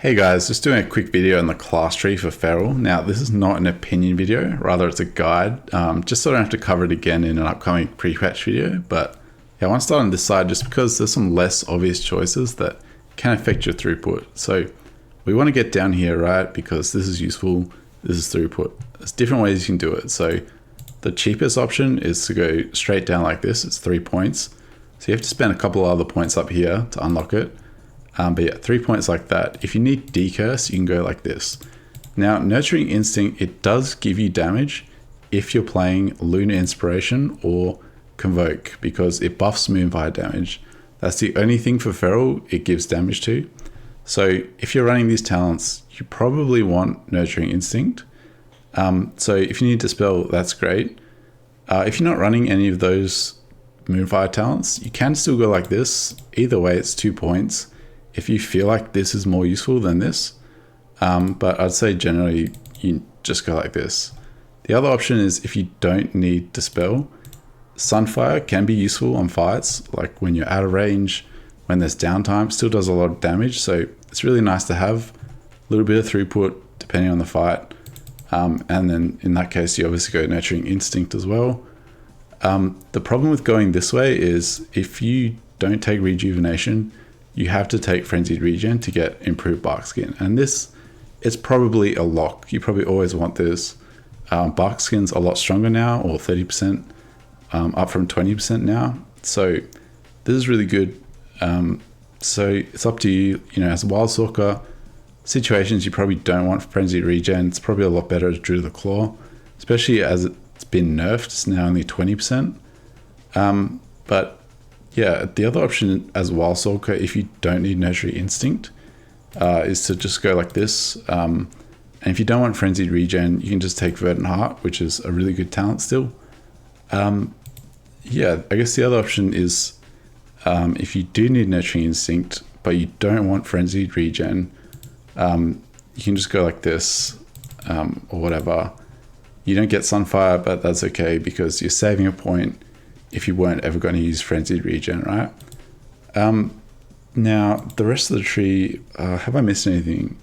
Hey guys, just doing a quick video on the class tree for Feral. Now this is not an opinion video, rather it's a guide, just so I don't have to cover it again in an upcoming pre-patch video. But yeah, I want to start on this side just because there's some less obvious choices that can affect your throughput. So we want to get down here, right, because this is useful, this is throughput. There's different ways you can do it. So the cheapest option is to go straight down like this, it's 3 points. So you have to spend a couple of other points up here to unlock it. But yeah, 3 points like that. If you need decurse, you can go like this. Now, Nurturing Instinct, it does give you damage if you're playing Lunar Inspiration or Convoke, because it buffs Moonfire damage. That's the only thing for Feral it gives damage to. So if you're running these talents, you probably want Nurturing Instinct. So if you need Dispel, that's great. If you're not running any of those Moonfire talents, you can still go like this. Either way, it's 2 points. If you feel like this is more useful than this, but I'd say generally you just go like this. The other option is if you don't need Dispel, Sunfire can be useful on fights, like when you're out of range, when there's downtime, still does a lot of damage. So it's really nice to have a little bit of throughput depending on the fight. And then in that case, you obviously go Nurturing Instinct as well. The problem with going this way is if you don't take Rejuvenation, you have to take Frenzied Regen to get improved Bark Skin. And this, it's probably a lock. You probably always want this. Bark Skin's a lot stronger now, or 30%, up from 20% now. So this is really good. So it's up to you. You know, as a Wild Stalker, situations you probably don't want Frenzied Regen. It's probably a lot better as Druid of the Claw, especially as it's been nerfed. It's now only 20%. But yeah, the other option as Wild Stalker, if you don't need Nurturing Instinct, is to just go like this. And if you don't want Frenzied Regen, you can just take Verdant Heart, which is a really good talent still. Yeah, I guess the other option is if you do need Nurturing Instinct, but you don't want Frenzied Regen, you can just go like this, or whatever. You don't get Sunfire, but that's okay because you're saving a point if you weren't ever going to use Frenzied Regen, right? Now, the rest of the tree, have I missed anything?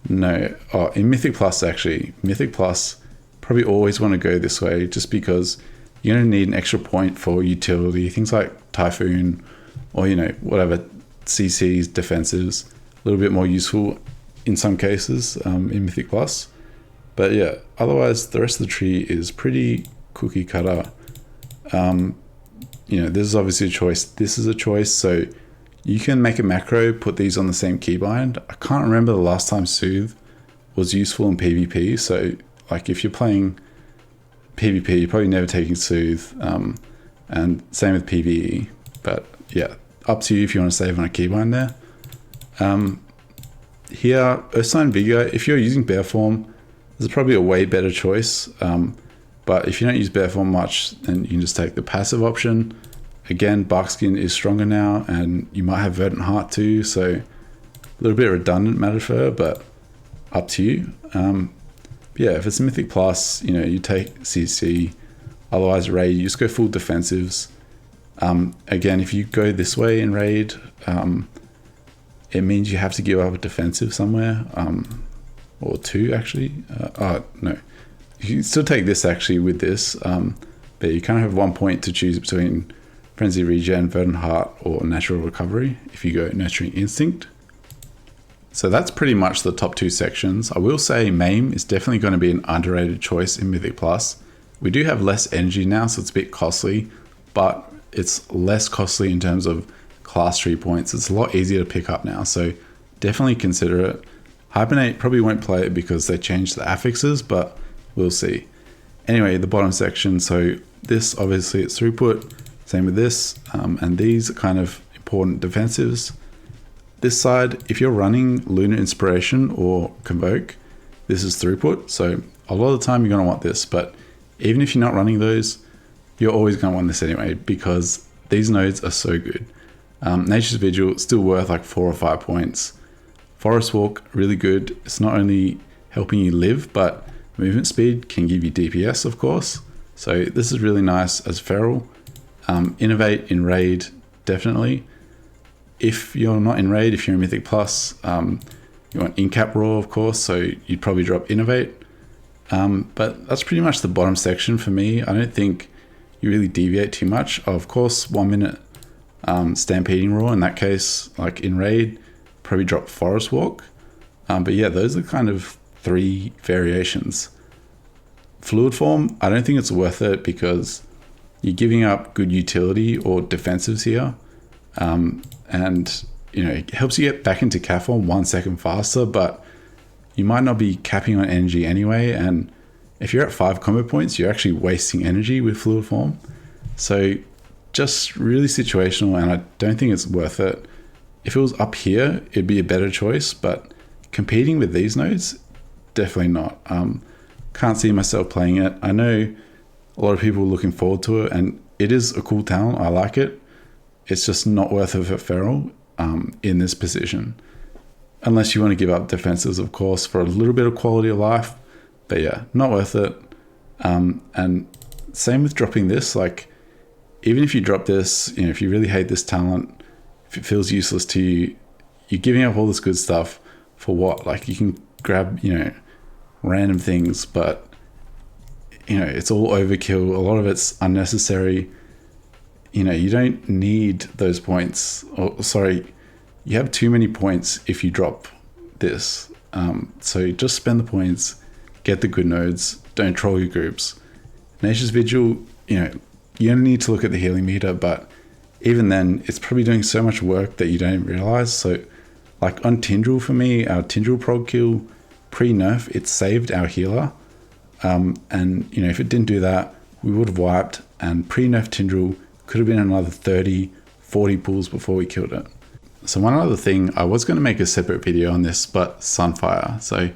No. Oh, in Mythic Plus, actually. Mythic Plus, probably always want to go this way just because you're going to need an extra point for utility. Things like Typhoon or, you know, whatever, CCs, defensives, a little bit more useful in some cases in Mythic Plus. But yeah, otherwise, the rest of the tree is pretty cookie cutter. You know, this is obviously a choice. This is a choice. So you can make a macro, put these on the same keybind. I can't remember the last time Soothe was useful in PvP. So like if you're playing PvP, you're probably never taking Soothe. And same with PvE. But yeah, up to you if you want to save on a keybind there. Here, Earthsign Vigor, if you're using Bear Form, this is probably a way better choice. But if you don't use Bear Form much, then you can just take the passive option. Again, Bark Skin is stronger now, and you might have Verdant Heart too, so a little bit redundant Metaphor, but up to you. Yeah, if it's Mythic Plus, you know, you take CC, otherwise Raid, you just go full defensives. Again, if you go this way in Raid, it means you have to give up a defensive somewhere, or two actually. No. You can still take this actually with this, but you kind of have 1 point to choose between Frenzy Regen, Verdant Heart, or Natural Recovery if you go Nurturing Instinct. So that's pretty much the top two sections. I will say Maim is definitely going to be an underrated choice in Mythic Plus. We do have less energy now, so it's a bit costly, but it's less costly in terms of class tree points. It's a lot easier to pick up now, so definitely consider it. Hibernate probably won't play it because they changed the affixes, but we'll see. Anyway, the bottom section, so this obviously it's throughput, same with this, and these are kind of important defensives. This side, if you're running Lunar Inspiration or Convoke, this is throughput, so a lot of the time you're going to want this, but even if you're not running those, you're always going to want this anyway, because these nodes are so good. Nature's Vigil, still worth like 4 or 5 points. Forest Walk, really good. It's not only helping you live, but movement speed can give you DPS, of course. So this is really nice as Feral. Innovate in Raid, definitely. If you're not in Raid, if you're in Mythic Plus, You want in-cap raw, of course, so you'd probably drop innovate. But that's pretty much the bottom section for me. I don't think you really deviate too much. Of course, 1 minute stampeding raw, in that case, like in raid, probably drop forest walk. But yeah, those are kind of 3 variations. Fluid form, I don't think it's worth it because you're giving up good utility or defensives here. And you know, it helps you get back into cap form 1 second faster, but you might not be capping on energy anyway. And if you're at 5 combo points, you're actually wasting energy with fluid form. So just really situational, and I don't think it's worth it. If it was up here, it'd be a better choice, but competing with these nodes, definitely not. Can't see myself playing it. I know a lot of people are looking forward to it, and it is a cool talent. I like it. It's just not worth it for Feral in this position. Unless you want to give up defenses, of course, for a little bit of quality of life. But yeah, not worth it. And same with dropping this. Like, even if you drop this, you know, if you really hate this talent, if it feels useless to you, you're giving up all this good stuff for what? Like, you can grab, you know, random things, but you know, it's all overkill. A lot of it's unnecessary. You know, you don't need those points. Or sorry, you have too many points if you drop this. So just spend the points, get the good nodes, don't troll your groups. Nature's Vigil, you know, you only need to look at the healing meter, but even then, it's probably doing so much work that you don't realize. So like on Tindril for me, our Tindril prog kill pre-nerf, it saved our healer. And you know, if it didn't do that, we would have wiped, and pre-nerf Tindril could have been another 30, 40 pulls before we killed it. So one other thing, I was going to make a separate video on this, but Sunfire. So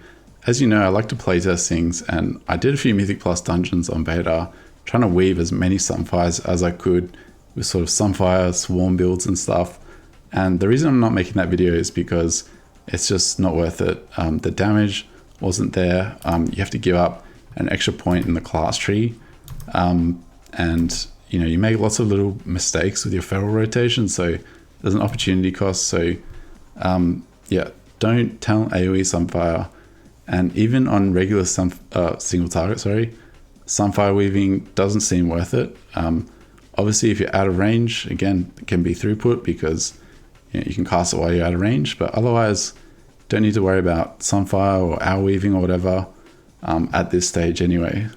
as you know, I like to playtest things, and I did a few Mythic Plus dungeons on beta, trying to weave as many Sunfires as I could with sort of Sunfire swarm builds and stuff. And the reason I'm not making that video is because it's just not worth it. The damage wasn't there. You have to give up an extra point in the class tree. And you know, you make lots of little mistakes with your feral rotation, so there's an opportunity cost. So yeah, don't talent AoE Sunfire. And even on regular single target, Sunfire weaving doesn't seem worth it. Obviously, if you're out of range, again, it can be throughput because you know, you can cast it while you're out of range, but otherwise, don't need to worry about Sunfire or owl weaving or whatever at this stage anyway.